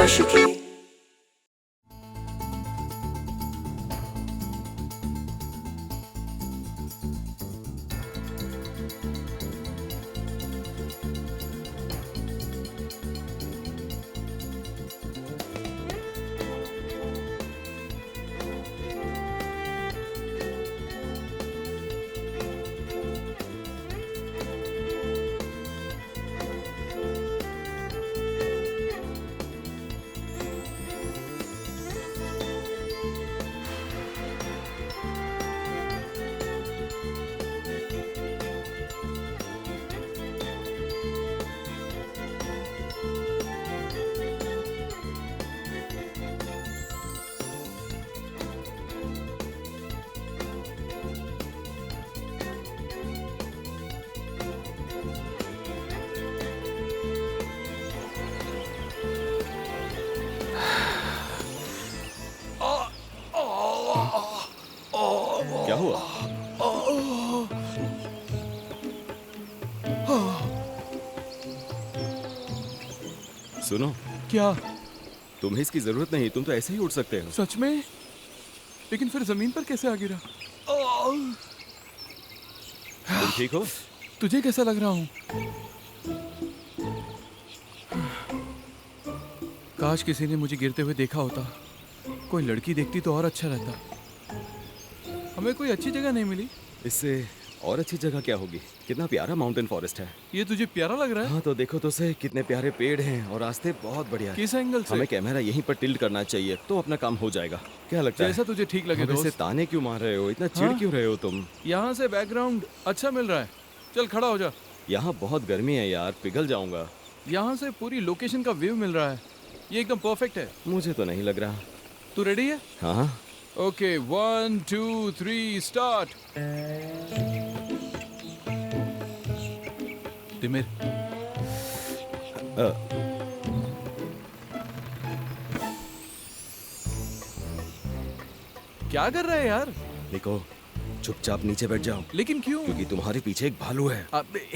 आशिकी। क्या हुआ? सुनो, क्या? तुम्हें इसकी जरूरत नहीं, तुम तो ऐसे ही उठ सकते हो। सच में? लेकिन फिर जमीन पर कैसे आ गिरा? तुम ठीक हो? तुझे कैसा लग रहा हूँ? काश किसी ने मुझे गिरते हुए देखा होता। कोई लड़की देखती तो और अच्छा रहता। हमें कोई अच्छी जगह नहीं मिली। इससे और अच्छी जगह क्या होगी? कितना प्यारा माउंटेन फॉरेस्ट है। ये तुझे प्यारा लग रहा है? हाँ तो देखो तो सही, कितने प्यारे पेड़ हैं और रास्ते बहुत बढ़िया हैं। किस एंगल से? हमें कैमरा यहीं पर टिल्ट करना चाहिए तो अपना काम हो जाएगा। क्या लगता है? जैसा तुझे ठीक लगे हम ऐसे दोस्त। ताने क्यों मार रहे हो? इतना चिढ़ हाँ? क्यों रहे हो तुम? यहाँ से बैकग्राउंड अच्छा मिल रहा है। चल खड़ा हो जा। यहाँ बहुत गर्मी है यार, पिघल जाऊंगा। यहाँ से पूरी लोकेशन का व्यू मिल रहा है। ये एकदम परफेक्ट है। मुझे तो नहीं लग रहा। तू रेडी है? हाँ ओके 1 2 3 स्टार्ट। तिमिर, क्या कर रहा है यार? देखो, चुपचाप नीचे बैठ जाओ लेकिन क्यों? क्योंकि तुम्हारे पीछे एक भालू है। अबे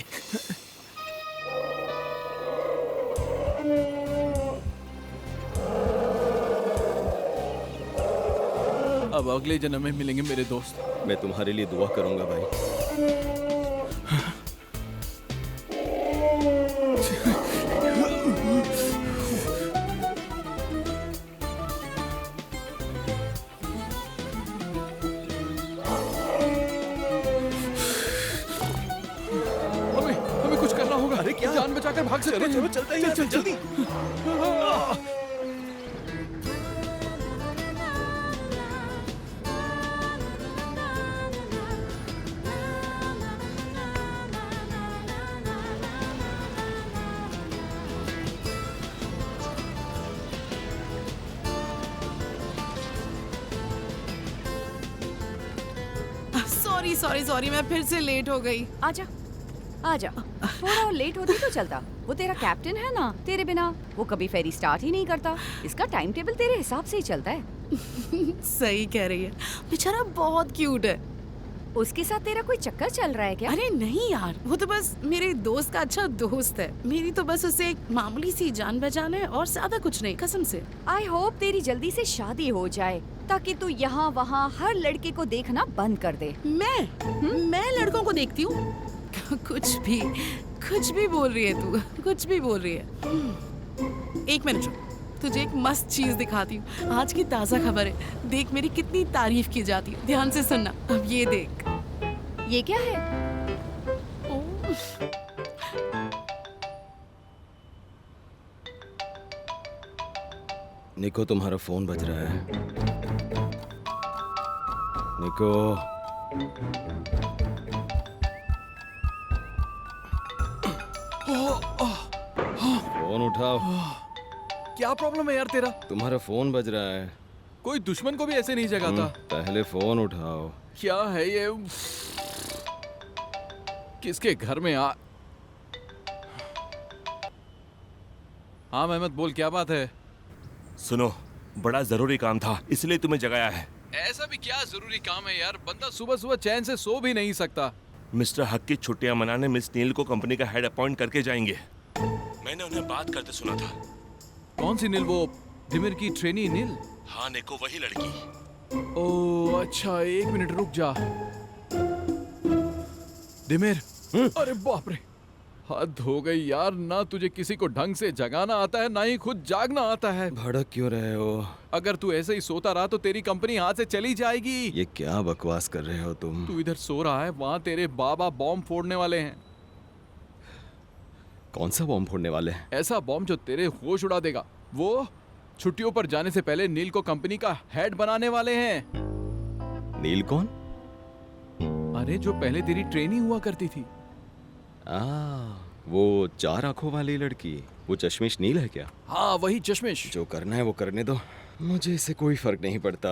अब अगले जन्म में मिलेंगे मेरे दोस्त। मैं तुम्हारे लिए दुआ करूंगा भाई। हमें कुछ करना होगा। अरे क्या? जान बचाकर भाग सकते हैं। चलो चलते हैं, चल, जल्दी। सॉरी मैं फिर से लेट हो गई। आजा आजा, थोड़ा और लेट होती तो चलता। वो तेरा कैप्टन है ना, तेरे बिना वो कभी फेरी स्टार्ट ही नहीं करता। इसका टाइम टेबल तेरे हिसाब से ही चलता है। सही कह रही है, बेचारा बहुत क्यूट है। उसके साथ तेरा कोई चक्कर चल रहा है क्या? अरे नहीं यार, वो तो बस मेरे दोस्त का अच्छा दोस्त है। मेरी तो बस उसे एक मामूली सी जान पहचान है और ज्यादा कुछ नहीं, कसम से। आई होप तेरी जल्दी से शादी हो जाए ताकि तू यहाँ वहाँ हर लड़के को देखना बंद कर दे। मैं लड़कों को देखती हूँ? कुछ भी बोल रही है तू, कुछ भी बोल रही है। एक मिनट रुक, तुझे एक मस्त चीज दिखाती हूँ। आज की ताज़ा खबर है, देख मेरी कितनी तारीफ की जाती है। ध्यान से सुनना, अब ये देख। ये क्या है? निको, तुम्हारा फोन बज रहा है। निको, फोन उठाओ। क्या प्रॉब्लम है यार तेरा? तुम्हारा फोन बज रहा है। कोई दुश्मन को भी ऐसे नहीं जगाता। पहले फोन उठाओ। क्या है ये? किसके घर में आ? हाँ मेहमद, बोल, क्या बात है? सुनो, बड़ा जरूरी काम था इसलिए तुम्हें जगाया है। ऐसा भी क्या जरूरी काम है यार? बंदा सुबह सुबह चैन से सो भी नहीं सकता। मिस्टर हक की छुट्टियां मनाने मिस नील को कंपनी का हेड अपॉइंट करके जाएंगे। मैंने उन्हें बात करते सुना था। कौन सी नील? वो दिमिर की ट्रेनी नील? हाँ निको, वही लड़की। ओ अच्छा, 1 मिनट रुक जा। दिमिर, अरे बाप रे, हद हो गई यार। ना तुझे किसी को ढंग से जगाना आता है, ना ही खुद जागना आता है। भड़क क्यों रहे हो? अगर तू ऐसे ही सोता रहा तो तेरी कंपनी हाथ से चली जाएगी। ये क्या बकवास कर रहे हो तुम? तू इधर सो रहा है, वहाँ तेरे बाबा बॉम्ब फोड़ने वाले हैं। कौन सा बॉम्ब फोड़ने वाले हैं? ऐसा बॉम्ब जो तेरे होश उड़ा देगा। वो छुट्टियों पर जाने से पहले नील को कंपनी का हेड बनाने वाले हैं। नील कौन? अरे जो पहले तेरी ट्रेनी हुआ करती थी। वो 4 आंखों वाली लड़की, वो चश्मिश नील है क्या? हाँ वही चश्मिश। जो करना है वो करने दो, मुझे इससे कोई फर्क नहीं पड़ता।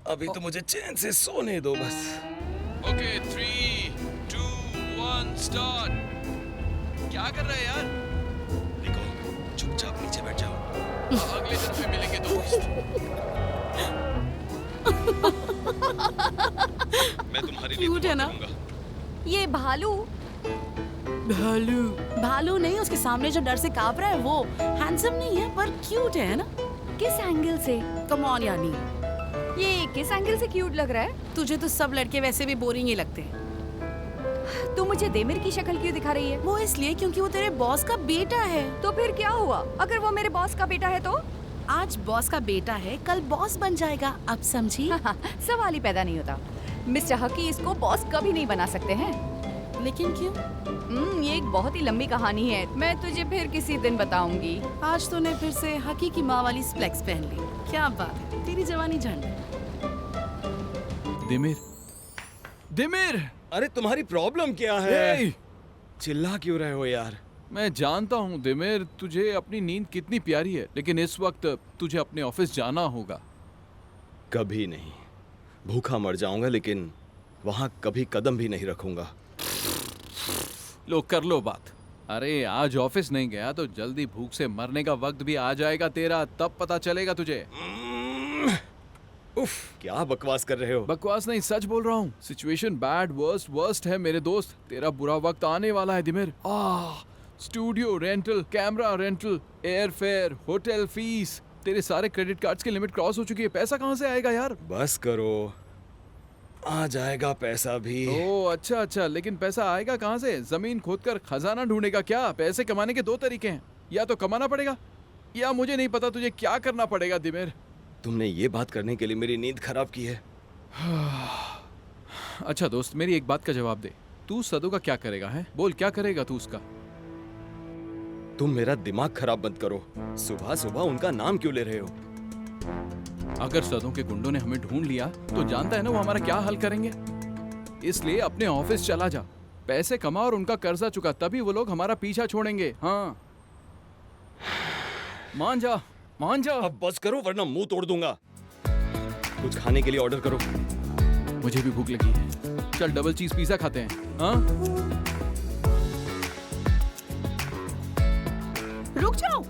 अभी तो मुझे चैन से सोने दो बस। Okay 3, 2, 1 start. क्या कर रहा है यार? देखो, चुपचाप नीचे बैठ जाओ। अगले दिन में मिलेंगे दोस्त। मैं तुम्हारे लिए Cute दुआ है ना? करूंगा। ये भालू भालू भालू नहीं, उसके सामने जो डर से कांप रहा है वो हैंडसम नहीं है पर क्यूट है ना? किस एंगल से? कम ऑन यानी, ये किस एंगल से क्यूट लग रहा है? तुझे तो सब लड़के वैसे भी बोरिंग ही लगते हैं। तू मुझे देमिर की शक्ल क्यों दिखा रही है? वो इसलिए क्योंकि वो तेरे बॉस का बेटा है। तो फिर क्या हुआ? अगर वो मेरे बॉस का बेटा है तो? आज बॉस का बेटा है, कल बॉस बन जाएगा। अब समझी? सवाल ही पैदा नहीं होता। मिस्टर हकी इसको बॉस कभी नहीं बना सकते हैं। लेकिन क्यों? ये एक बहुत ही लंबी कहानी है, मैं तुझे फिर किसी दिन बताऊंगी। आज तूने फिर से हकी की माँ वाली स्प्लेक्स पहन ली। क्या बात है, तेरी जवानी झंड है। दिमिर, दिमिर! अरे तुम्हारी प्रॉब्लम क्या है? हे! चिल्ला क्यों रहे हो यार? मैं जानता हूँ दिमिर, तुझे अपनी नींद कितनी प्यारी है, लेकिन इस वक्त तुझे अपने ऑफिस जाना होगा। कभी नहीं। भूखा मर जाऊंगा लेकिन वहां कभी कदम भी नहीं रखूंगा। लो कर लो बात। अरे आज ऑफिस नहीं गया तो जल्दी भूख से मरने का वक्त भी आ जाएगा तेरा, तब पता चलेगा तुझे। उफ, क्या बकवास कर रहे हो? बकवास नहीं, सच बोल रहा हूँ। सिचुएशन बैड वर्स्ट है मेरे दोस्त। तेरा बुरा वक्त आने वाला है दिमिर। Studio rental, camera rental, air fare, hotel fees, तेरे सारे क्रेडिट कार्ड्स की लिमिट क्रॉस हो चुकी है। पैसा कहाँ से आएगा यार? बस करो, आ जाएगा पैसा भी। ओ अच्छा, लेकिन पैसा आएगा कहाँ से? जमीन खोदकर खजाना ढूंढेगा क्या? पैसे कमाने के 2 तरीके हैं, या तो कमाना पड़ेगा या मुझे नहीं पता तुझे क्या करना पड़ेगा दिमिर। तुमने ये बात करने के लिए मेरी नींद खराब की है। अच्छा दोस्त, मेरी एक बात का जवाब दे। तू सदू का क्या करेगा है? बोल क्या करेगा तू उसका? तुम मेरा दिमाग खराब मत करो। सुबह सुबह उनका नाम क्यों ले रहे हो? अगर सदों के गुंडों ने हमें ढूंढ लिया तो जानता है ना वो हमारा क्या हल करेंगे। इसलिए अपने ऑफिस चला जा, पैसे कमा और उनका कर्जा चुका, तभी वो लोग हमारा पीछा छोड़ेंगे। हाँ मान जा। अब बस करो वरना मुंह तोड़ दूंगा। कुछ खाने के लिए ऑर्डर करो। मुझे भी भूख लगी है, चल डबल चीज पिज्जा खाते हैं। हाँ रुक जाओ,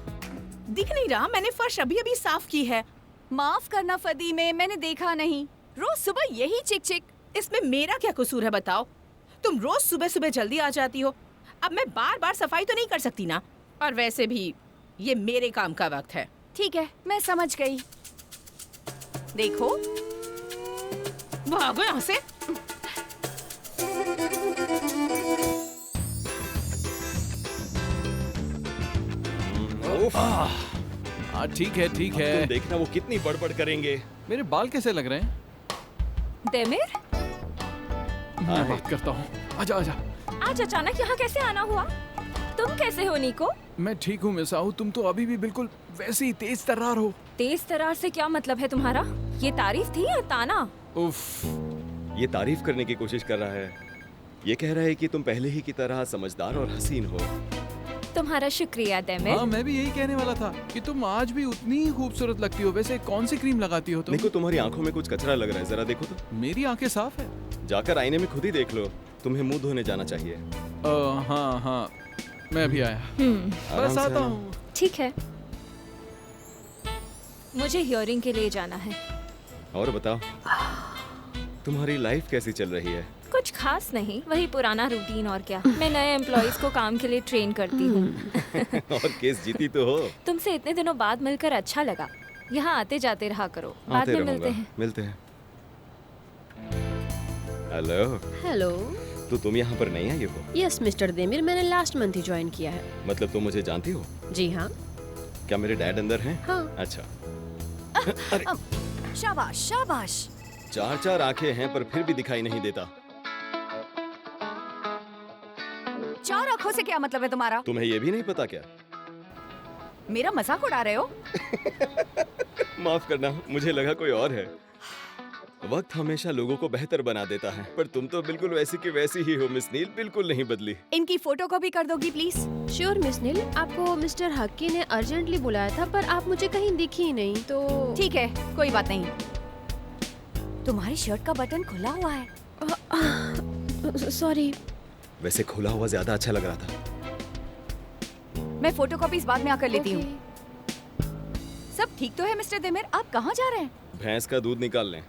दिख नहीं रहा? मैंने फर्श अभी अभी साफ की है। माफ करना फदीमे, मैंने देखा नहीं। रोज सुबह यही चिक चिक। इसमें मेरा क्या कसूर है बताओ? तुम रोज सुबह सुबह जल्दी आ जाती हो, अब मैं बार बार सफाई तो नहीं कर सकती ना। और वैसे भी ये मेरे काम का वक्त है। ठीक है, मैं समझ गई। देखो भागो यहाँ से। उफ, हाँ ठीक है तुम देखना वो कितनी बड़बड़ करेंगे। मेरे बाल कैसे लग रहे हैं? देमिर, मैं बात करता हूँ। आजा। आज अचानक यहाँ कैसे आना हुआ? तुम कैसे हो नीको? मैं ठीक हूँ मिस आहू, तुम तो अभी भी बिल्कुल वैसे ही तेज तर्रार हो। तेज तरार से क्या मतलब है तुम्हारा? ये तारीफ थी या ताना? उफ, ये तारीफ करने की कोशिश कर रहा है। ये कह रहा है कि तुम पहले ही की तरह समझदार और हसीन हो। तुम्हारा शुक्रिया देमिर। हाँ मैं भी यही कहने वाला था कि तुम आज भी उतनी ही खूबसूरत लगती हो। वैसे कौन सी क्रीम लगाती हो तुम? देखो तुम्हारी आंखों में कुछ कचरा लग रहा है, जरा देखो तो। मेरी आंखें साफ है। जाकर आईने में खुद ही देख लो। तुम्हें मुंह धोने जाना चाहिए। हाँ मैं भी आया। आराम बस से आता आना। हूँ। ठीक है, मुझे हियरिंग के लिए जाना है। और बताओ, तुम्हारी लाइफ कैसी चल रही है? कुछ खास नहीं, वही पुराना रूटीन और क्या। मैं नए एम्प्लॉयज को काम के लिए ट्रेन करती हूँ। और केस जीती तो हो। तुमसे इतने दिनों बाद मिलकर अच्छा लगा। यहाँ आते जाते रहा करो, बाद आते में मिलते रहूंगा। हैं। मिलते हैं। Hello, hello. तो तुम यहाँ पर नहीं आई हो? यस मिस्टर देमिर, मैंने लास्ट मंथ ही ज्वाइन किया है। मतलब तुम मुझे जानती हो? जी हाँ। क्या मेरे डैड अंदर हैं? हाँ। अच्छा। शाबाश शाबाश। 4 आंखें हैं पर फिर भी दिखाई नहीं देता। 4 आंखों से क्या मतलब है तुम्हारा? तुम्हें ये भी नहीं पता क्या? मेरा मजाक उड़ा रहे हो? माफ करना, मुझे लगा कोई और है। वक्त हमेशा लोगों को बेहतर बना देता है, पर तुम तो बिल्कुल वैसी की वैसी ही हो मिस नील, बिल्कुल नहीं बदली। इनकी फोटो कॉपी कर दोगी प्लीज? श्योर मिस नील, आपको मिस्टर हक्की ने अर्जेंटली बुलाया था पर आप मुझे कहीं दिखी ही नहीं तो। ठीक है, कोई बात नहीं। तुम्हारी शर्ट का बटन खुला हुआ है। सॉरी। वैसे खुला हुआ ज्यादा अच्छा लग रहा था। मैं फोटो कॉपीज बाद में आकर लेती हूँ। सब ठीक तो है मिस्टर देमिर? आप कहाँ जा रहे हैं? भैंस का दूध निकालने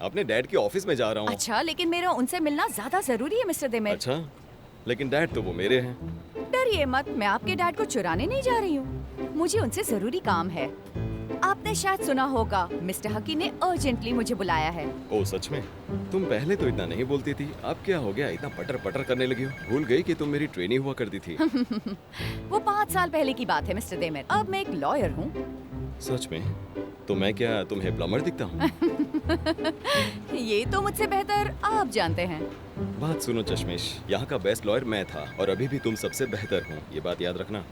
अपने डैड के ऑफिस में जा रहा हूँ। अच्छा, लेकिन मेरा उनसे मिलना ज्यादा जरूरी है मिस्टर देमिर। अच्छा, लेकिन डैड तो वो मेरे हैं। डरिए मत, मैं आपके डैड को चुराने नहीं जा रही हूँ। मुझे उनसे जरूरी काम है। आपने शायद सुना होगा, मिस्टर हकी ने अर्जेंटली मुझे बुलाया है। ओ सच में? तुम पहले तो इतना नहीं बोलती थी, अब क्या हो गया? इतना पटर पटर करने लगी हो? भूल गई कि तुम मेरी ट्रेनी हुआ करती थी। वो 5 साल पहले की बात है मिस्टर देमिर। अब मैं एक लॉयर हूँ। सच में? तो मैं क्या तुम्हें प्लम्बर दिखता हूँ? ये तो मुझसे बेहतर आप जानते हैं। बात सुनो चश्मेश, यहाँ का बेस्ट लॉयर मैं था और अभी भी तुम सबसे बेहतर हूँ, ये बात याद रखना।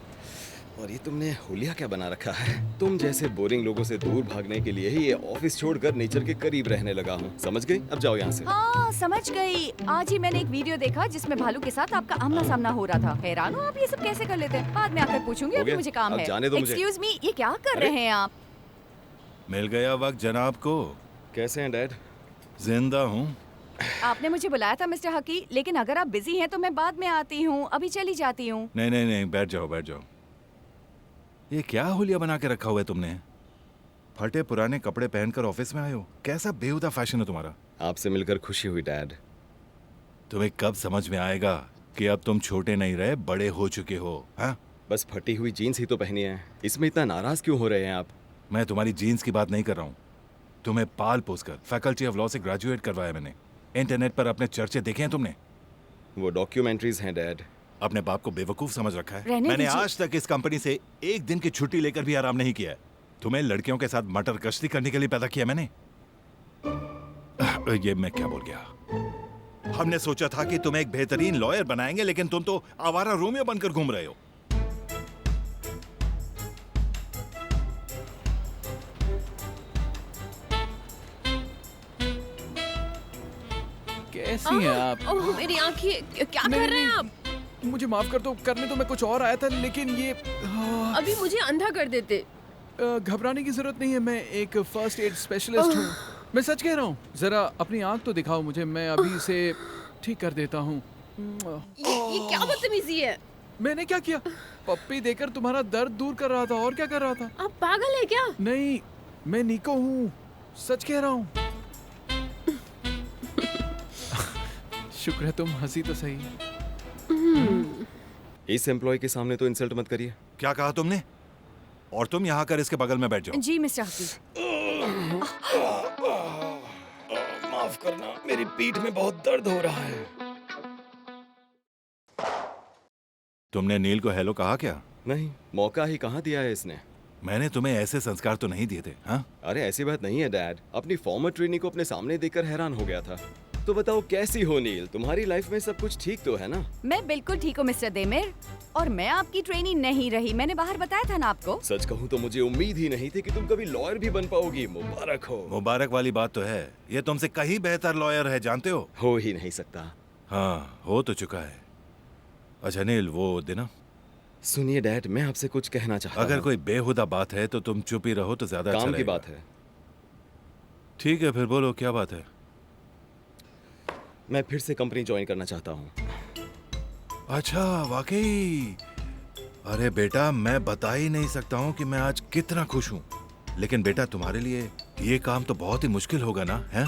और ये तुमने हुलिया क्या बना रखा है? तुम जैसे बोरिंग लोगों से दूर भागने के लिए ही ये ऑफिस छोड़कर नेचर के करीब रहने लगा हूँ। समझ गई? अब जाओ यहाँ से। हाँ समझ गई। आज ही मैंने एक वीडियो देखा जिसमें भालू के साथ आपका आमना सामना हो रहा था। हैरान हो आप ये सब कैसे कर लेते हैं? बाद में आकर पूछूंगी, हो अभी गया? मुझे काम अब है। जाने दो मुझे। एक्सक्यूज मी, ये क्या कर अरे? रहे हैं आप? मिल गया वक्त जनाब को। कैसे हैं डैड? जिंदा हूँ। आपने मुझे बुलाया था मिस्टर हकी, लेकिन अगर आप बिजी हैं तो मैं बाद में आती हूँ, अभी चली जाती हूँ। नहीं नहीं नहीं, बैठ जाओ बैठ जाओ। ये क्या हुलिया बना के रखा हुआ है तुमने? फटे पुराने कपड़े पहनकर ऑफिस में आए हो? कैसा बेहुदा फैशन है तुम्हारा। आपसे मिलकर खुशी हुई डैड। तुम्हें कब समझ में आएगा कि अब तुम छोटे नहीं रहे, बड़े हो चुके हो? हाँ, बस फटी हुई जीन्स ही तो पहनी है, इसमें इतना नाराज क्यों हो रहे हैं आप? मैं तुम्हारी जीन्स की बात नहीं कर रहा हूँ। तुम्हें पाल पोस कर फैकल्टी ऑफ लॉ से ग्रेजुएट करवाया मैंने। इंटरनेट पर अपने चर्चे देखे हैं तुमने? वो डॉक्यूमेंट्रीज हैं डैड। अपने बाप को बेवकूफ समझ रखा है। रहने मैंने दीजिए। आज तक इस कंपनी से एक दिन की छुट्टी लेकर भी आराम नहीं किया है। तुम्हें लड़कियों के साथ मटर कश्ती करने के लिए पैदा किया मैंने। ये मैं क्या बोल गया? हमने सोचा था कि तुम्हें एक बेहतरीन लॉयर बनाएंगे, लेकिन तुम तो आवारा रोमियो बनकर घूम रहे हो। कैसी हैं आप? ओह मेरी आंखें, क्या नहीं, कर रहे हैं नहीं। आप? मुझे माफ कर दो, करने तो मैं कुछ और आया था, लेकिन ये अभी मुझे अंधा कर देते। घबराने की जरूरत नहीं है। मैं एक फर्स्ट एड स्पेशलिस्ट हूँ। मैं सच कह रहा हूँ। जरा अपनी आंख तो दिखाओ मुझे, मैं अभी इसे ठीक कर देता हूँ। ये क्या बदतमीजी है? मैंने क्या किया? पप्पी देकर तुम्हारा दर्द दूर कर रहा था, और क्या कर रहा था? आप पागल है क्या? नहीं, मैं निको हूँ, सच कह रहा हूँ। शुक्र है तुम हंसी तो सही। इस एम्प्लॉय के सामने तो इंसल्ट मत करिए। क्या कहा तुमने? और तुम यहाँ कर इसके बगल में बैठ जाओ। जी मिस्टर हकी। माफ करना, मेरी पीठ में बहुत दर्द हो रहा है। तुमने नील को हेलो कहा क्या? नहीं, मौका ही कहाँ दिया है इसने। मैंने तुम्हें ऐसे संस्कार तो नहीं दिए थे। हाँ, अरे ऐसी बात नहीं है डैड, अपनी फॉर्मर ट्रेनी को अपने सामने देखकर हैरान हो गया था। तो बताओ कैसी हो नील, तुम्हारी लाइफ में सब कुछ ठीक तो है ना? मैं बिल्कुल ठीक हूँ मिस्टर देमिर, और मैं आपकी ट्रेनी नहीं रही। मैंने बाहर बताया था ना आपको। सच कहूँ तो मुझे उम्मीद ही नहीं थी कि तुम कभी लॉयर भी बन पाओगी। मुबारक हो। मुबारक वाली बात तो है, ये तुमसे कहीं बेहतर लॉयर है, जानते हो ही नहीं सकता। हाँ, हो तो चुका है। अच्छा नील, वो देना। सुनिए डैड, मैं आपसे कुछ कहना चाहता अगर हूँ। कोई बेहुदा बात है तो तुम चुप ही रहो तो ज्यादा अच्छा काम की रहेगा। बात है। ठीक है, फिर बोलो क्या बात है। मैं फिर से कंपनी ज्वाइन करना चाहता हूँ। अच्छा, वाकई? अरे बेटा, मैं बता ही नहीं सकता हूँ कि मैं आज कितना खुश हूँ। लेकिन बेटा, तुम्हारे लिए ये काम तो बहुत ही मुश्किल होगा ना? है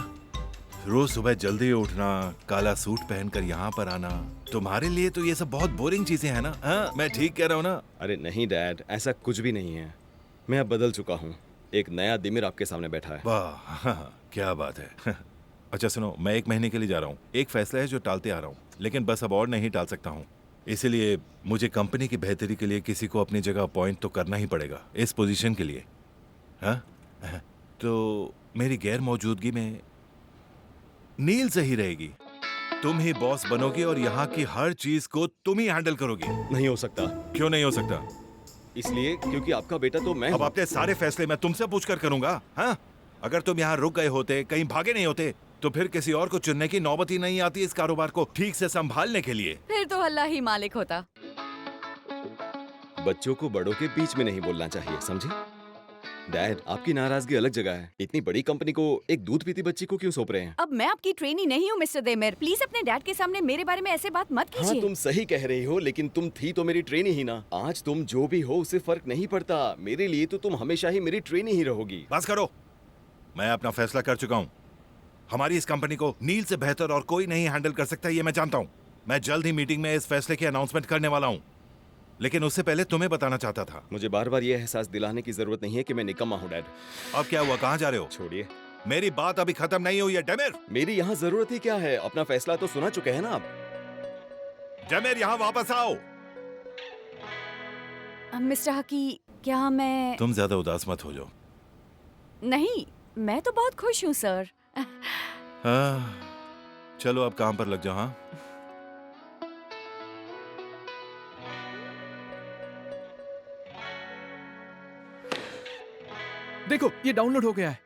रोज सुबह जल्दी उठना, काला सूट पहनकर यहाँ पर आना, तुम्हारे लिए तो ये सब बहुत बोरिंग चीजें हैं ना? हाँ, मैं ठीक कह रहा हूँ ना? अरे नहीं डैड, ऐसा कुछ भी नहीं है। मैं अब बदल चुका हूँ। एक नया दिमिर आपके सामने बैठा है। वाह, हाँ, क्या बात है। अच्छा सुनो, मैं 1 महीने के लिए जा रहा हूँ। एक फैसला है जो टालते आ रहा हूँ, लेकिन बस अब और नहीं टाल सकता हूँ। इसीलिए मुझे कंपनी की बेहतरी के लिए किसी को अपनी जगह अपॉइंट तो करना ही पड़ेगा इस पोजीशन के लिए। हाँ, तो मेरी गैर मौजूदगी में नील सही रहेगी। तुम ही बॉस बनोगी और यहाँ की हर चीज को तुम ही हैंडल करोगी। नहीं हो सकता। क्यों नहीं हो सकता? इसलिए क्योंकि आपका बेटा तो मैं अब हूँ। अपने सारे फैसले मैं तुमसे पूछकर करूंगा। हाँ, अगर तुम यहाँ रुक गए होते, कहीं भागे नहीं होते, तो फिर किसी और को चुनने की नौबत ही नहीं आती इस कारोबार को ठीक से संभालने के लिए। फिर तो अल्लाह ही मालिक होता। बच्चों को बड़ों के बीच में नहीं बोलना चाहिए, समझे? डैड, आपकी नाराजगी अलग जगह है। इतनी बड़ी कंपनी को एक दूध पीती बच्ची को क्यों सौंप रहे हैं? अब मैं आपकी ट्रेनी नहीं हूँ मिस्टर देमिर। प्लीज अपने डैड के सामने मेरे बारे में ऐसे बात मत हाँ, कीजिए। तुम सही कह रही हो, लेकिन तुम थी तो मेरी ट्रेनी ही ना। आज तुम जो भी हो उससे फर्क नहीं पड़ता। मेरे लिए तो तुम हमेशा ही मेरी ट्रेनी ही रहोगी। बस करो, मैं अपना फैसला कर चुका हूँ। हमारी इस कंपनी को नील से बेहतर और कोई नहीं हैंडल कर सकता, ये मैं जानता हूँ। मैं जल्द ही मीटिंग में इस फैसले की अनाउंसमेंट करने वाला हूँ, लेकिन उससे पहले तुम्हें बताना चाहता था। मुझे बार बार ये एहसास दिलाने की जरूरत नहीं है कि मैं निकम्मा हूँ डैड। अब क्या हुआ, कहाँ जा रहे हो? छोड़िए, मेरी बात अभी खत्म नहीं हुई है डेमिर। मेरी यहाँ जरूरत ही क्या है? अपना फैसला तो सुना चुके हैं ना आप। डेमिर, यहाँ वापस आओ। मिस्टर हकी, क्या मैं... तुम ज्यादा उदास मत हो जाओ। नहीं, मैं तो बहुत खुश हूँ सर। हाँ, चलो अब काम पर लग जाओ। हाँ, देखो ये डाउनलोड हो गया है।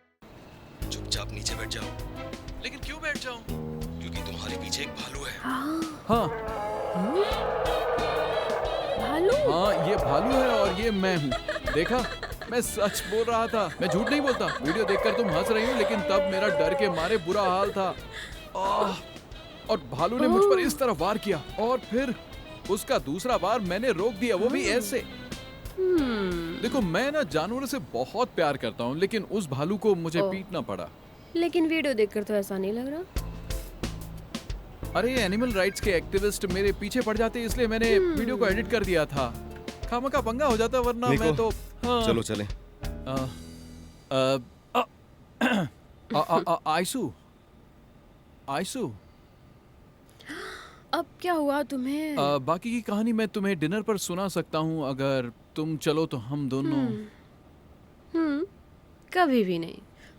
चुपचाप नीचे बैठ जाओ। लेकिन क्यों बैठ जाऊं? क्योंकि तुम्हारे पीछे एक भालू है। हाँ भालू? हाँ, ये भालू है और ये मैं हूँ। देखा, मैं सच बोल रहा था, मैं झूठ नहीं बोलता। वीडियो देखकर तुम हंस रही हो, लेकिन तब मेरा डर के मारे बुरा हाल था। और भालू ने मुझ पर इस तरह वार किया और फिर उसका दूसरा वार मैंने रोक दिया, वो भी ऐसे। देखो, मैं ना जानवरों से बहुत प्यार करता हूँ, लेकिन उस भालू को मुझे पीटना पड़ा। लेकिन वीडियो देखकर तो ऐसा नहीं लग रहा। अरे ये एनिमल राइट्स के एक्टिविस्ट मेरे पीछे पड़ जाते, इसलिए मैंने वीडियो को एडिट कर दिया था। खामखा पंगा हो जाता, वरना मैं तो... हाँ। चलो चलें। आयशु, आयशु, अब क्या हुआ तुम्हें? बाकी की कहानी मैं तुम्हें डिनर पर सुना सकता हूँ, अगर तुम चलो तो हम दोनों। कभी भी नहीं।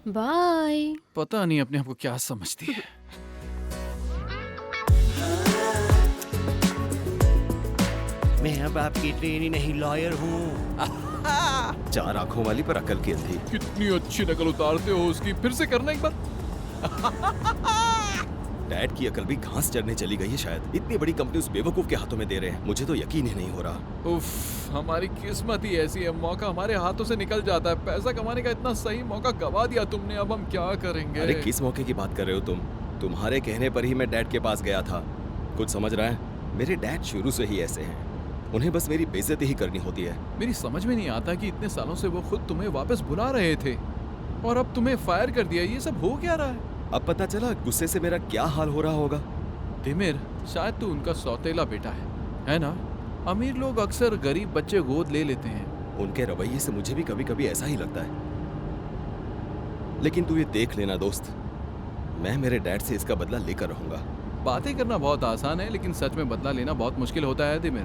बाय। पता नहीं अपने आप को क्या समझती है। मैं अब आपकी ट्रेनी नहीं, लॉयर हूँ। 4 आंखों वाली पर अकल की अंधी। कितनी अच्छी नकल उतारते हो उसकी, फिर से करना एक बार। डैड की अकल भी घास चरने चली गई है शायद। इतनी बड़ी कंपनी उस बेवकूफ के हाथों में दे रहे हैं, मुझे तो यकीन ही नहीं हो रहा। उफ, हमारी किस्मत ही ऐसी है, मौका हमारे हाथों से निकल जाता है। पैसा कमाने का इतना सही मौका गवा दिया तुमने, अब हम क्या करेंगे? अरे किस मौके की बात कर रहे हो तुम? तुम्हारे कहने पर ही मैं डैड के पास गया था। कुछ समझ रहा है? मेरे डैड शुरू से ही ऐसे हैं, उन्हें बस मेरी बेइज्जती ही करनी होती है। मेरी समझ में नहीं आता कि इतने सालों से वो खुद तुम्हें वापस बुला रहे थे और अब तुम्हें फायर कर दिया। ये सब हो क्या रहा है? अब पता चला गुस्से से मेरा क्या हाल हो रहा होगा। तिमिर, शायद तू उनका सौतेला बेटा है ना? अमीर लोग अक्सर गरीब बच्चे गोद ले लेते हैं। उनके रवैये से मुझे भी कभी कभी ऐसा ही लगता है। लेकिन तू ये देख लेना दोस्त, मैं मेरे डैड से इसका बदला लेकर रहूंगा। बातें करना बहुत आसान है, लेकिन सच में बदला लेना बहुत मुश्किल होता है तिमिर।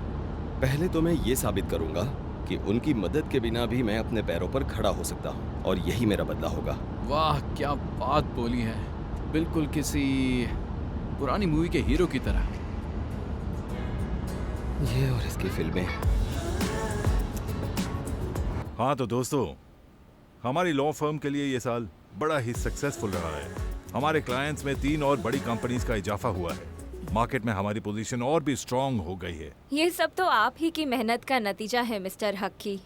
पहले तो मैं ये साबित करूंगा कि उनकी मदद के बिना भी मैं अपने पैरों पर खड़ा हो सकता हूँ, और यही मेरा बदला होगा। वाह, क्या बात बोली है, बिल्कुल किसी पुरानी मूवी के हीरो की तरह। ये और इसकी फिल्में। हाँ तो दोस्तों, हमारी लॉ फर्म के लिए ये साल बड़ा ही सक्सेसफुल रहा है। हमारे क्लाइंट्स में 3 और बड़ी कंपनीज का इजाफा हुआ है। मार्केट में हमारी पोजीशन और भी स्ट्रांग हो गई है। ये सब तो आप ही की मेहनत का नतीजा है मिस्टर हक्की,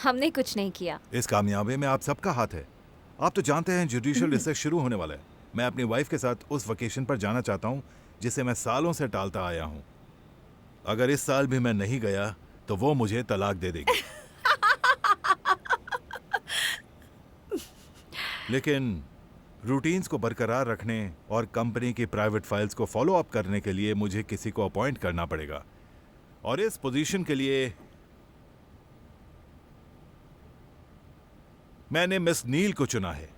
हमने कुछ नहीं किया। इस कामयाबी में आप सबका हाथ है। आप तो जानते हैं जुडिशियल रिसर्च शुरू होने वाला है। मैं अपनी वाइफ के साथ उस वेकेशन पर जाना चाहता हूँ जिसे मैं सालों से टालता आया हूँ। अगर इस साल भी मैं नहीं गया तो वो मुझे तलाक दे देगी। लेकिन रूटीन्स को बरकरार रखने और कंपनी की प्राइवेट फाइल्स को फॉलो अप करने के लिए मुझे किसी को अपॉइंट करना पड़ेगा, और इस पोजीशन के लिए मैंने मिस नील को चुना है।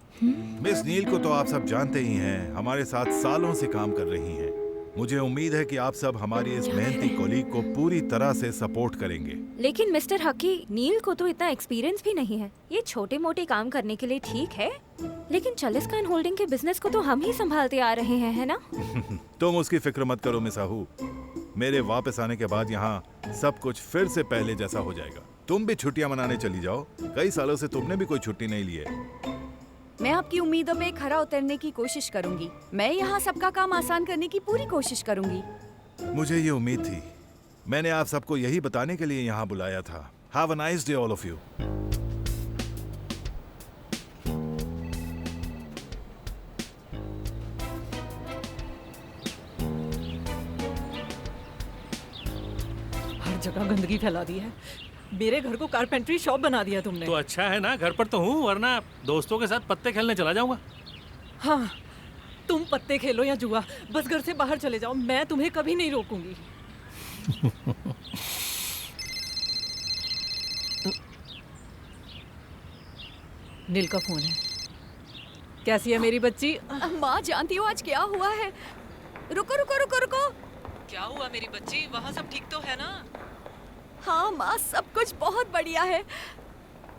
मिस नील को तो आप सब जानते ही हैं, हमारे साथ सालों से काम कर रही हैं। मुझे उम्मीद है कि आप सब हमारी इस मेहनती कोलीग को पूरी तरह से सपोर्ट करेंगे। लेकिन मिस्टर हकी, नील को तो इतना एक्सपीरियंस भी नहीं है। ये छोटे मोटे काम करने के लिए ठीक है, लेकिन चालिस्कान होल्डिंग के बिजनेस को तो हम ही संभालते आ रहे हैं, है ना? तुम उसकी फिक्र मत करो मिस आहू। मेरे वापस आने के बाद यहाँ सब कुछ फिर से पहले जैसा हो जाएगा। तुम भी छुट्टियां मनाने चली जाओ, कई सालों से तुमने भी कोई छुट्टी नहीं ली है। मैं आपकी उम्मीदों में खरा उतरने की कोशिश करूंगी। मैं यहाँ सबका काम आसान करने की पूरी कोशिश करूंगी। मुझे ये उम्मीद थी। मैंने आप सबको यही बताने के लिए यहाँ बुलाया था। Have a nice day all of you. हर जगह गंदगी फैला दी है। मेरे घर को कारपेंट्री शॉप बना दिया तुमने। तो अच्छा है ना, घर पर तो हूँ, वरना दोस्तों के साथ पत्ते खेलने चला जाऊंगा। हाँ, तुम पत्ते खेलो या जुआ, बस घर से बाहर चले जाओ, मैं तुम्हें कभी नहीं रोकूंगी। नील का फोन है। कैसी है मेरी बच्ची? माँ जानती हो आज क्या हुआ है? रुको रुको रुको रुको। क्या हुआ मेरी बच्ची? वहाँ सब ठीक तो है ना? हाँ माँ, सब कुछ बहुत बढ़िया है।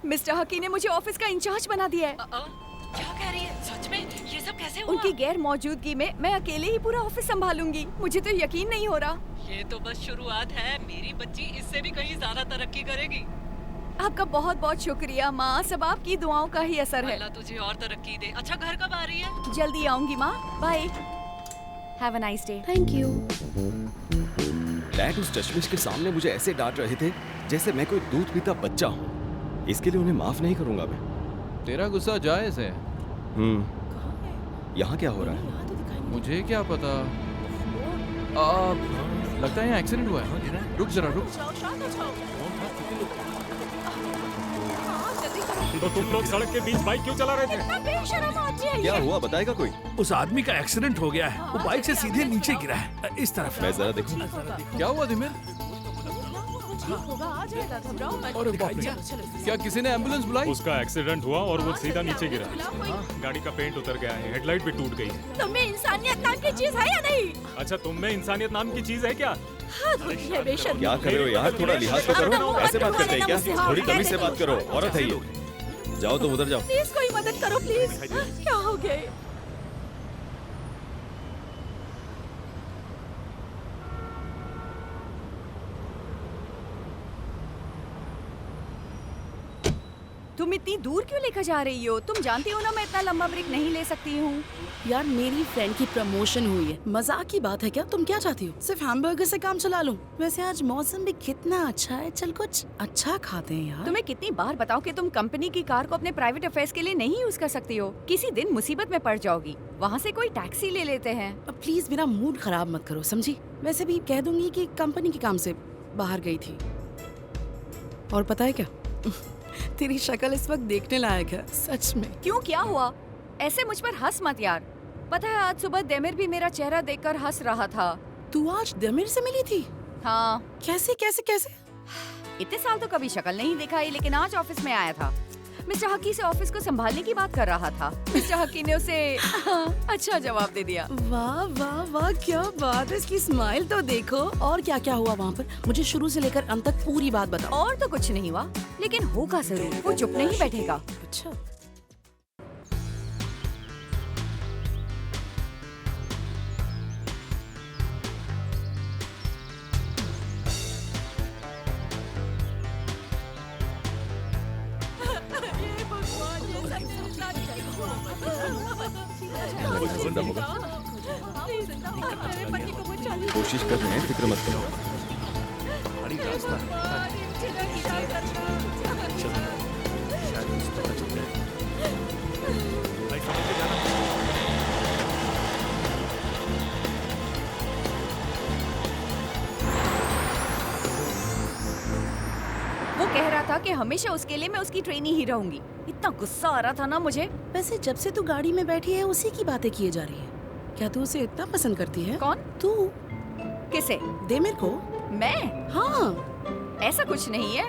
मिस्टर हकी ने मुझे ऑफिस का इंचार्ज बना दिया है। क्या कह रही है? सच में? ये सब कैसे हुआ? उनकी गैर मौजूदगी में मैं अकेले ही पूरा ऑफिस संभालूंगी। मुझे तो यकीन नहीं हो रहा। ये तो बस शुरुआत है, मेरी बच्ची इससे भी कहीं ज्यादा तरक्की करेगी। आपका बहुत बहुत शुक्रिया माँ, सब आपकी दुआओं का ही असर है। अल्लाह तुझे और तरक्की दे। अच्छा, घर कब आ रही है? जल्दी आऊंगी माँ, bye. Have a nice day. Thank you. Dad उस चश्मिश के सामने मुझे ऐसे डांट रहे थे जैसे मैं कोई दूध पीता बच्चा हूँ। इसके लिए उन्हें माफ नहीं करूंगा मैं। तेरा गुस्सा जायज है। यहाँ क्या हो रहा है? मुझे क्या पता। लगता है यहाँ एक्सीडेंट हुआ है। रुक जरा, रुक। तो तुम लोग सड़क के बीच बाइक क्यों चला रहे थे? क्या हुआ, बताएगा कोई? उस आदमी का एक्सीडेंट हो गया है, वो बाइक से सीधे नीचे गिरा है, इस तरफ। मैं जरा देखूं। क्या हुआ दिमिर? अरे बाप रे, क्या किसी ने एम्बुलेंस बुलाई? उसका एक्सीडेंट हुआ और वो सीधा नीचे गिरा। गाड़ी का पेंट उतर गया है, हेडलाइट भी टूट गई है। तुम्हें इंसानियत नाम की चीज है या नहीं? अच्छा, तुम में इंसानियत नाम की चीज है क्या? क्या कर रहे हो यार, थोड़ा लिहाज तो करो। ऐसे बात करते हैं क्या? थोड़ी तमीज से बात करो, औरत है ये। जाओ तुम उधर जाओ। प्लीज कोई मदद करो प्लीज। क्या हो गया? तुम इतनी दूर क्यों लेकर जा रही हो? तुम जानती हो ना मैं इतना लंबा ब्रेक नहीं ले सकती हूँ। यार, मेरी फ्रेंड की प्रमोशन हुई है। मजाक की बात है क्या? तुम क्या चाहती हो? सिर्फ हैमबर्गर से काम चला लूं? वैसे आज मौसम भी कितना अच्छा है, चल कुछ अच्छा खाते हैं यार। तुम्हें कितनी बार बताओ कि तुम कंपनी की कार को अपने प्राइवेट अफेयर्स के लिए नहीं यूज कर सकती हो। किसी दिन मुसीबत में पड़ जाओगी, वहाँ से कोई टैक्सी ले लेते हैं। अब प्लीज मेरा मूड खराब मत करो, समझी? वैसे भी कह दूंगी कि कंपनी के काम से बाहर गई थी। और पता है क्या, तेरी शक्ल इस वक्त देखने लायक है, सच में। क्यों, क्या हुआ? ऐसे मुझ पर हंस मत यार। पता है आज सुबह देमिर भी मेरा चेहरा देखकर हंस रहा था। तू आज देमिर से मिली थी? हाँ। कैसे कैसे कैसे? इतने साल तो कभी शक्ल नहीं दिखाई, लेकिन आज ऑफिस में आया था। मिस्टर हकी से ऑफिस को संभालने की बात कर रहा था। मिस्टर हकी ने उसे अच्छा जवाब दे दिया। वाह वाह वाह, क्या बात है, इसकी स्माइल तो देखो। और क्या क्या हुआ वहाँ पर? मुझे शुरू से लेकर अंत तक पूरी बात बताओ। और तो कुछ नहीं हुआ, लेकिन होगा जरूर। वो चुप नहीं बैठेगा। अच्छा। जिंदा होगा। कोशिश कर रहे हैं, फिक्र मत करो। वो कह रहा था कि हमेशा उसके लिए मैं उसकी ट्रेनी ही रहूंगी। इतना इतना गुस्सा आ रहा था ना मुझे। वैसे जब से तू गाड़ी में बैठी है उसी की बातें किए जा रही है। क्या तू उसे इतना पसंद करती है? कौन? तू। किसे? दे मेरे को। मैं? हाँ। ऐसा कुछ नहीं है,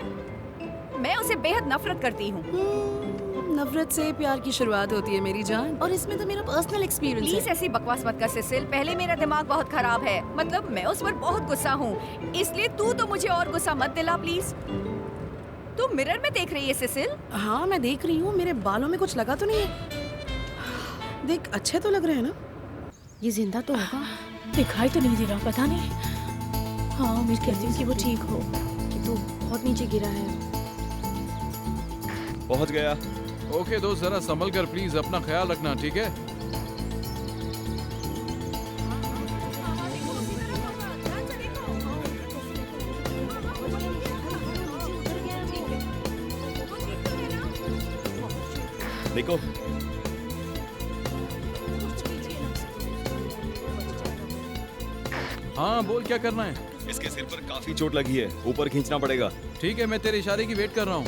मैं उसे बेहद नफरत करती हूँ। नफरत से प्यार की शुरुआत होती है मेरी जान, और इसमें तो मेरा पर्सनल एक्सपीरियंस है। प्लीज ऐसी बकवास मत कर सिसिल, पहले मेरा दिमाग बहुत खराब है, मतलब मैं उस पर बहुत गुस्सा हूँ, इसलिए तू तो मुझे और गुस्सा मत दिला प्लीज। तू मिरर में देख रही है सिसिल? हाँ मैं देख रही हूँ, मेरे बालों में कुछ लगा तो नहीं है? देख अच्छे तो लग रहे हैं ना? ये जिंदा तो होगा? दिखाई तो नहीं दे रहा, पता नहीं। हाँ मैं कहती हूँ कि वो ठीक हो। कि तो बहुत नीचे गिरा है। पहुंच गया। ओके दोस्त, जरा संभल कर प्लीज, अपना ख्याल रखना, ठीक है? निको, हाँ बोल, क्या करना है? इसके सिर पर काफी चोट लगी है, ऊपर खींचना पड़ेगा। ठीक है, मैं तेरे इशारे की वेट कर रहा हूँ।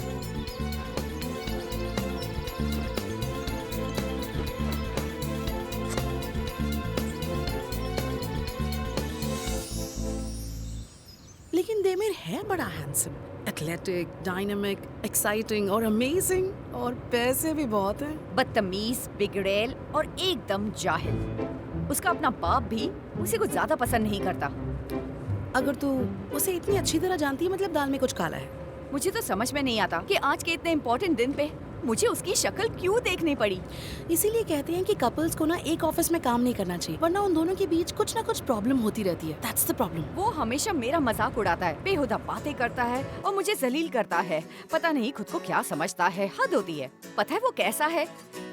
लेकिन देमिर है बड़ा हैंडसम, एथलेटिक, डायनामिक, एक्साइटिंग और अमेजिंग, और पैसे भी बहुत हैं। बदतमीज, बिगड़ैल और एकदम जाहिल। उसका अपना बाप भी उसे कुछ ज्यादा पसंद नहीं करता। अगर तू उसे इतनी अच्छी तरह जानती है, मतलब दाल में कुछ काला है। मुझे तो समझ में नहीं आता कि आज के इतने इम्पोर्टेंट दिन पे मुझे उसकी शक्ल क्यों देखनी पड़ी। इसीलिए कहते हैं कि कपल्स को ना एक ऑफिस में काम नहीं करना चाहिए, वरना उन दोनों के बीच कुछ ना कुछ प्रॉब्लम होती रहती है। That's the problem। वो हमेशा मेरा मजाक उड़ाता है, बेहुदा बातें करता है और मुझे जलील करता है। पता नहीं खुद को क्या समझता है, हद होती है। पता है वो कैसा है?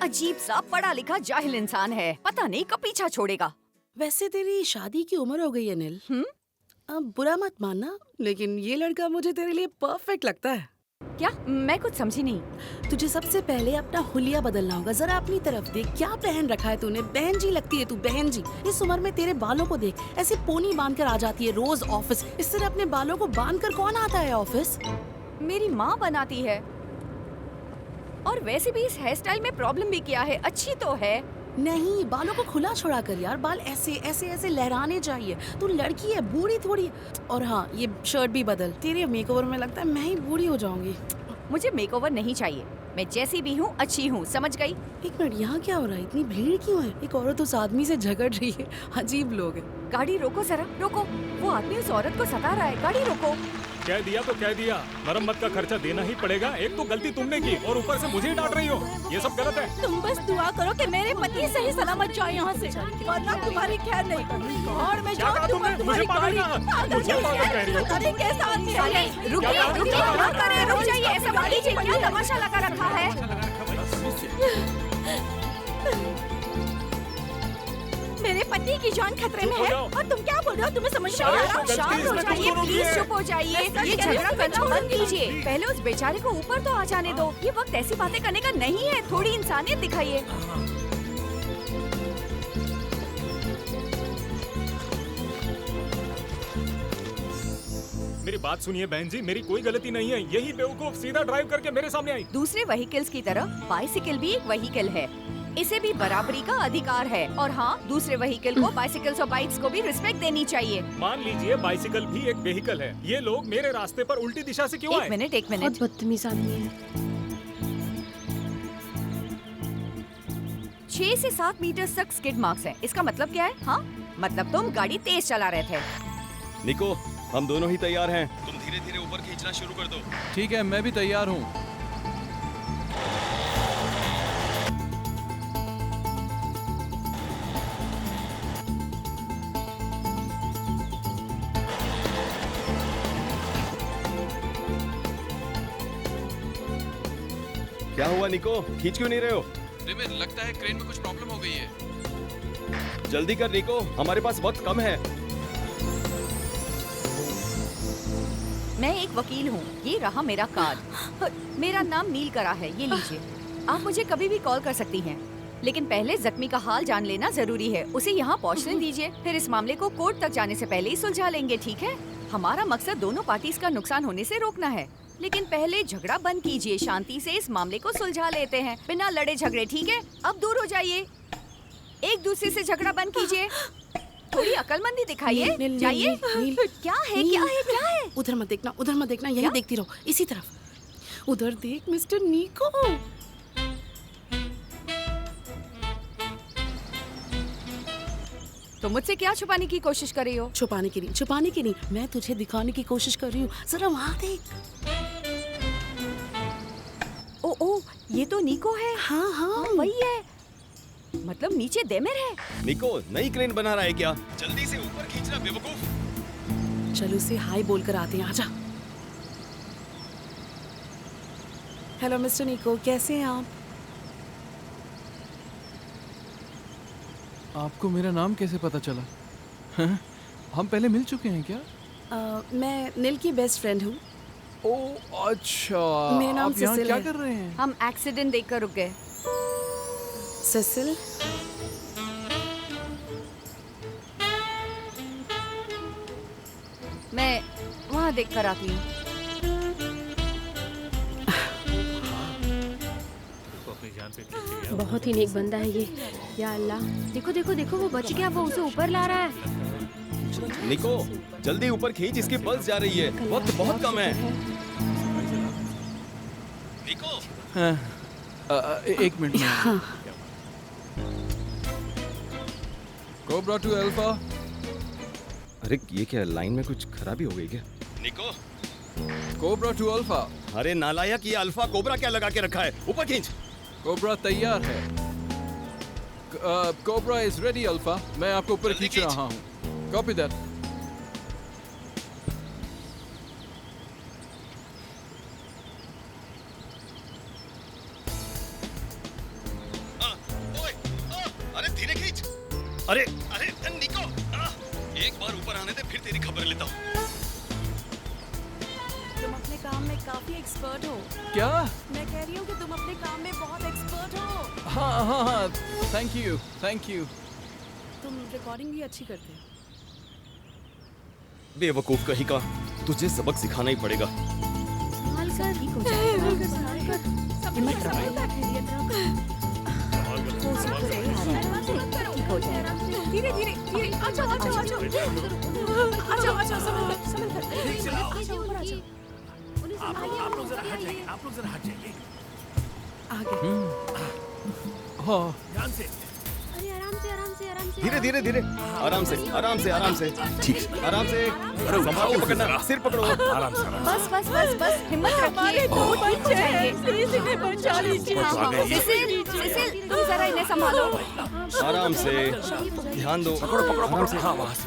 अजीब सा पढ़ा लिखा जाहिल इंसान है, पता नहीं कब पीछा छोड़ेगा। वैसे तेरी शादी की उम्र हो गई है नील। अब बुरा मत मानना, लेकिन ये लड़का मुझे तेरे लिए परफेक्ट लगता है। क्या? मैं कुछ समझी नहीं। तुझे सबसे पहले अपना हुलिया बदलना होगा। जरा अपनी तरफ देख, क्या पहन रखा है तूने? बहन जी लगती है तू, बहन जी। इस उम्र में तेरे बालों को देख, ऐसे पोनी बांध कर आ जाती है रोज ऑफिस। इस तरह अपने बालों को बांध कर कौन आता है ऑफिस? मेरी माँ बनाती है। और वैसे भी इस हेयर स्टाइल में प्रॉब्लम भी क्या है, अच्छी तो है। नहीं, बालों को खुला छोड़ा कर यार, बाल ऐसे ऐसे ऐसे लहराने चाहिए। तू लड़की है, बूढ़ी थोड़ी है। और हाँ, ये शर्ट भी बदल, तेरे मेकओवर में लगता है मैं ही बूढ़ी हो जाऊंगी। मुझे मेकओवर नहीं चाहिए, मैं जैसी भी हूँ अच्छी हूँ, समझ गई? एक मिनट, यहाँ क्या हो रहा है? इतनी भीड़ क्यों है? एक औरत उस आदमी से झगड़ रही है, अजीब लोग हैं। गाड़ी रोको जरा, रोको। वो आदमी उस औरत को सता रहा है, गाड़ी रोको। कह दिया तो कह दिया, मरम्मत का खर्चा देना ही पड़ेगा। एक तो गलती तुमने की और ऊपर से मुझे ही डांट रही हो, ये सब गलत है। तुम बस दुआ करो कि मेरे पति सही सलामत जाए यहाँ से, वरना तुम्हारी खैर नहीं। और मैं क्या कहा तुमने? मुझे पागल कह रही हो? कैसा आदमी है? रुकिए, रुक जाइए, ऐसा मत कीजिए, क्या तमाशा लगा रखा है? मेरे पति की जान खतरे में है और तुम क्या बोल रहे हो? तुम्हें समझ में आ रहा है? शांत हो जाइए प्लीज, चुप हो जाइए। ये झगड़ा करना बंद कीजिए, पहले उस बेचारे को ऊपर तो आ जाने दो। ये वक्त ऐसी बातें करने का नहीं है, थोड़ी इंसानियत दिखाइए। मेरी बात सुनिए बहन जी, मेरी कोई गलती नहीं है। यही बेवकूफ सीधा ड्राइव करके मेरे सामने आई। दूसरे व्हीकल्स की तरह बाइसिकल भी एक व्हीकल है, इसे भी बराबरी का अधिकार है। और हाँ, दूसरे व्हीकल को, बाइसिकल्स और बाइक्स को भी रिस्पेक्ट देनी चाहिए। मान लीजिए बाइसिकल भी एक व्हीकल है, ये लोग मेरे रास्ते पर उल्टी दिशा से क्यों आए? एक मिनट। बहुत बदतमीज आदमी है। 6 से 7 मीटर तक स्किड मार्क्स है। इसका मतलब क्या है? हाँ, मतलब तुम गाड़ी तेज चला रहे थे। निको, हम दोनों ही तैयार हैं। तुम धीरे धीरे ऊपर खींचना शुरू कर दो। ठीक है, मैं भी तैयार हूँ। क्या हुआ निको, खींच क्यों नहीं रहे हो? लगता है क्रेन में कुछ प्रॉब्लम हो गई है। जल्दी कर निको, हमारे पास वक्त कम है। मैं एक वकील हूँ, ये रहा मेरा कार्ड। मेरा नाम नील करा है, ये लीजिए। आप मुझे कभी भी कॉल कर सकती हैं, लेकिन पहले जख्मी का हाल जान लेना जरूरी है। उसे यहाँ पहुँचने दीजिए, फिर इस मामले को कोर्ट तक जाने से पहले ही सुलझा लेंगे, ठीक है? हमारा मकसद दोनों पार्टीज का नुकसान होने से रोकना है। लेकिन पहले झगड़ा बंद कीजिए, शांति से इस मामले को सुलझा लेते हैं बिना लड़े झगड़े, ठीक है? अब दूर हो जाइए, एक दूसरे से झगड़ा बंद कीजिए, थोड़ी अकलमंदी दिखाइए। जाइए। क्या है क्या है क्या है? उधर मत देखना, उधर मत देखना, यही देखती रहो, इसी तरफ। उधर देख मिस्टर निको। तो मुझसे क्या छुपाने की कोशिश कर रही हो? छुपाने की नहीं, मैं तुझे दिखाने की कोशिश कर रही हूँ, जरा वहाँ देख। ओ, ये तो निको है। हाँ, वही है, मतलब नीचे देमिर है। निको नई क्रेन बना रहा है क्या? जल्दी से ऊपर खींचना बेवकूफ। चलो उसे हाय बोलकर आते हैं, आजा। हेलो मिस्टर निको, कैसे हैं आप? आपको मेरा नाम कैसे पता चला? हैं? हम पहले मिल चुके हैं क्या? मैं नील की बेस्ट फ्रेंड हूँ। ओह अच्छा, मेरा नाम आप यहाँ सिसिल क्या है। कर रहे हैं? हम एक्सीडेंट देखकर रुक गए। सिसिल, मैं वहाँ देख कर आती हूँ। बहुत ही नेक बंदा है ये। या अल्लाह, देखो देखो देखो, वो बच गया, वो उसे ऊपर ला रहा है। निको जल्दी ऊपर खींच, इसकी पल्स जा रही है, वक्त बहुत कम है। निको एक मिनट में। Cobra to Alpha. अरे ये क्या, लाइन में कुछ खराबी हो गई क्या? निको कोबरा टू अल्फा। अरे नालायक, ये अल्फा कोबरा क्या लगा के रखा है? ऊपर खींच। कोबरा तैयार है। Cobra is ready alpha. मैं आपको ऊपर खींच रहा हूँ। Copy that. अरे धीरे खींच। अरे अरे निको, एक बार ऊपर आने दे, फिर तेरी खबर लेता हूँ। तुम अपने काम में काफी एक्सपर्ट हो। क्या? मैं कह रही हूँ कि तुम अपने काम में बहुत एक्सपर्ट हो। हाँ, थैंक यू, थैंक यू। तुम रिकॉर्डिंग भी अच्छी करते हो। बेवकूफ कहीं का, तुझे सबक सिखाना ही पड़ेगा। संभाल कर, ठीक हो जाएगा। संभाल कर, हिम्मत रखो। ठीक हो जाएगा। धीरे धीरे धीरे, अच्छा अच्छा अच्छा अच्छा अच्छा, समझ कर। आप लोग जरा हट जाइए, आप लोग जरा हट जाइए। आगे। हाँ, ध्यान से। अरे आराम से आराम से आराम से। धीरे धीरे धीरे, आराम से आराम से आराम से, ठीक, आराम से। संभाल के पकड़ना, सिर पकड़ो। आराम से। बस बस बस बस, हिम्मत रखिए, वो ठीक हो जाएंगे। हाँ, सिसिल, सिसिल, तुम जरा इन्हें संभालो। आराम से, ध्यान दो। आराम से, हाँ, बस।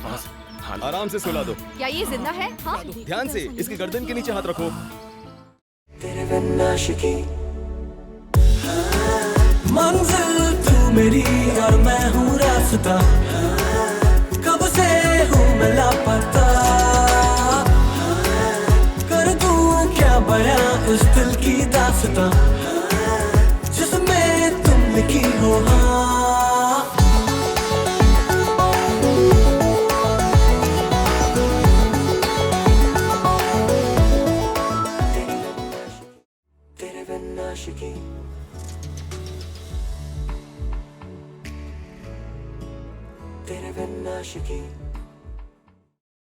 आराम से सुला दो। क्या ये जिंदा है? हाँ, ध्यान से, इसकी गर्दन के नीचे हाथ रखो। तेरे बिन आशिकी, मंजिल तू मेरी और मैं हूँ रास्ता, कब से हूँ मैं लापता, कर दूँ क्या बयां इस दिल की दास्तां, जिसमें तुम लिखी हो। हाँ, तेरे बिन आशिकी, तेरे बिन आशिकी।